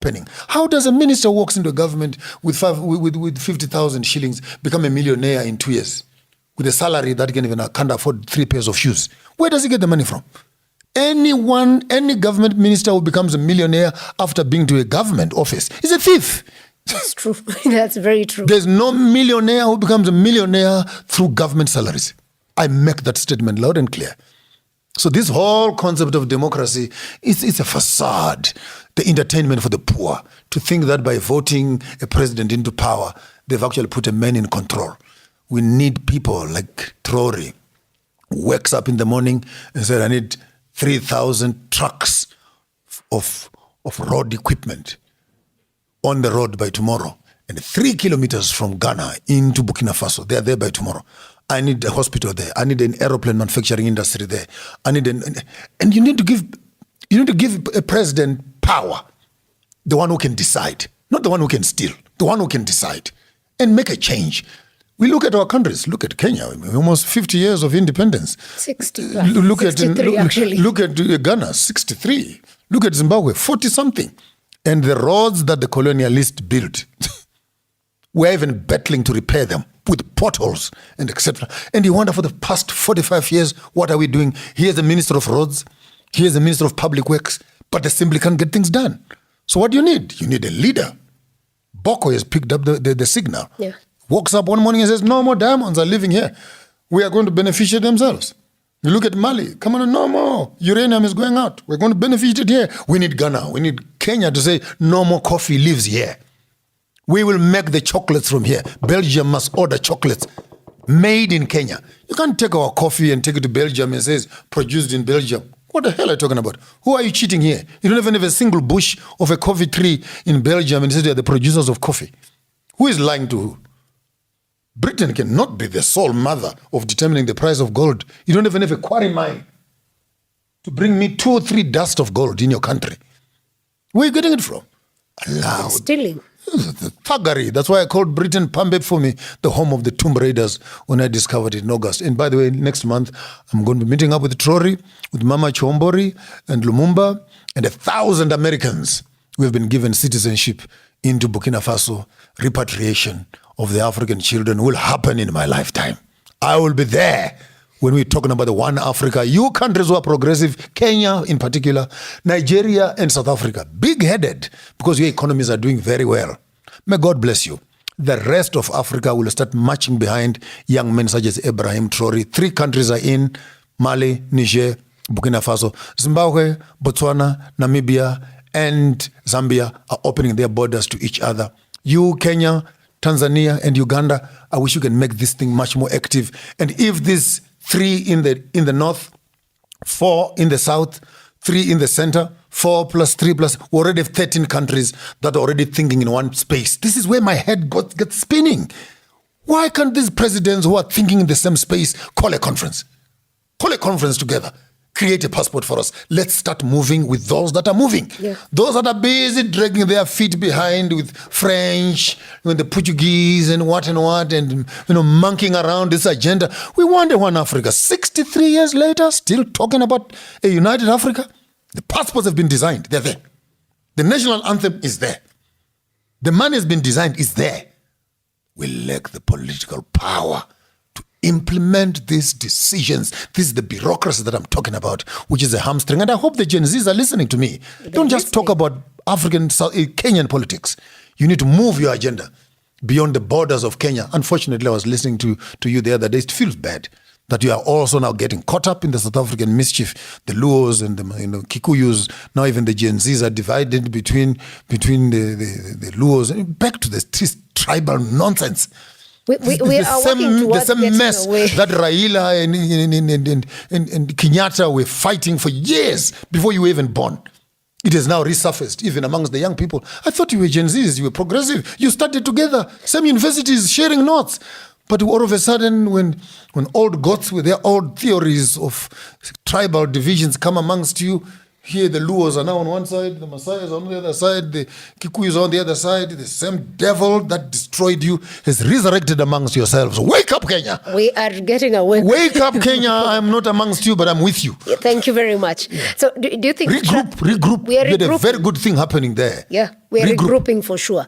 happening. How does a minister who walks into a government with 50,000 shillings become a millionaire in 2 years with a salary that can't afford 3 pairs of shoes? Where does he get the money from? Any government minister who becomes a millionaire after being to a government office is a thief. That's true. That's very true. There's no millionaire who becomes a millionaire through government salaries. I make that statement loud and clear. So this whole concept of democracy is a facade, the entertainment for the poor, to think that by voting a president into power, they've actually put a man in control. We need people like Traore, who wakes up in the morning and said, I need 3,000 trucks of road equipment on the road by tomorrow, and 3 kilometers from Ghana into Burkina Faso. They are there by tomorrow. I need a hospital there. I need an aeroplane manufacturing industry there. And you need to give a president power, the one who can decide, not the one who can steal, the one who can decide and make a change. We look at our countries. Look at Kenya, almost 50 years of independence. 60. Look 63, actually. Look at Ghana, 63. Look at Zimbabwe, 40-something. And the roads that the colonialists built, we're even battling to repair them with potholes and etc. And you wonder, for the past 45 years, what are we doing? Here's the Minister of Roads, here's the Minister of Public Works, but they simply can't get things done. So what do you need? You need a leader. Boko has picked up the signal. Yeah. Walks up one morning and says, no more diamonds are living here. We are going to beneficiate themselves. You look at Mali, come on, no more. Uranium is going out. We're going to benefit it here. We need Ghana. We need Kenya to say, no more coffee lives here. We will make the chocolates from here. Belgium must order chocolates made in Kenya. You can't take our coffee and take it to Belgium and say it's produced in Belgium. What the hell are you talking about? Who are you cheating here? You don't even have a single bush of a coffee tree in Belgium and say they're the producers of coffee. Who is lying to who? Britain cannot be the sole mother of determining the price of gold. You don't even have a quarry mine to bring me 2 or 3 dust of gold in your country. Where are you getting it from? Allowed. Stealing. The thuggery. That's why I called Britain Pambe for me the home of the Tomb Raiders when I discovered it in August. And by the way, next month, I'm going to be meeting up with Traore, with Mama Chombori and Lumumba, and 1,000 Americans who have been given citizenship into Burkina Faso. Repatriation of the African children will happen in my lifetime. I will be there when we're talking about the one Africa. You countries who are progressive, Kenya in particular, Nigeria and South Africa, big-headed because your economies are doing very well. May God bless you. The rest of Africa will start marching behind young men such as Ibrahim Traore. 3 countries are in: Mali, Niger, Burkina Faso. Zimbabwe, Botswana, Namibia, and Zambia are opening their borders to each other. You, Kenya, Tanzania, and Uganda, I wish you can make this thing much more active. And if these 3 in the north, 4 in the south, 3 in the center, 4 plus 3 plus, we already have 13 countries that are already thinking in one space. This is where my head gets spinning. Why can't these presidents who are thinking in the same space call a conference? Call a conference together. Create a passport for us. Let's start moving with those that are moving. Yeah. Those that are busy dragging their feet behind with French, with the Portuguese and what, and monkeying around this agenda. We want a one Africa. 63 years later, still talking about a united Africa. The passports have been designed. They're there. The national anthem is there. The money has been designed. It's there. We lack the political power to implement these decisions. This is the bureaucracy that I'm talking about, which is a hamstring. And I hope the Gen Zs are listening to me. Don't just talk about Kenyan politics. You need to move your agenda beyond the borders of Kenya. Unfortunately, I was listening to you the other day. It feels bad that you are also now getting caught up in the South African mischief. The Luos and the Kikuyus, now even the Gen Zs are divided between the Luos. Back to this tribal nonsense. We are working towards the same mess away. that Raila and Kenyatta were fighting for years before you were even born. It has now resurfaced, even amongst the young people. I thought you were Gen Zs, you were progressive. You studied together, same universities, sharing notes. But all of a sudden, when old goats with their old theories of tribal divisions come amongst you, Here, the Luos are now on one side, the Masais are on the other side, the Kikuyus are on the other side. The same devil that destroyed you has resurrected amongst yourselves. Wake up, Kenya. We are getting away. Wake up, Kenya. I'm not amongst you, but I'm with you. Thank you very much. So, do you think Regroup. we are You had a regrouping? very good thing happening there. Yeah, we are regrouping for sure.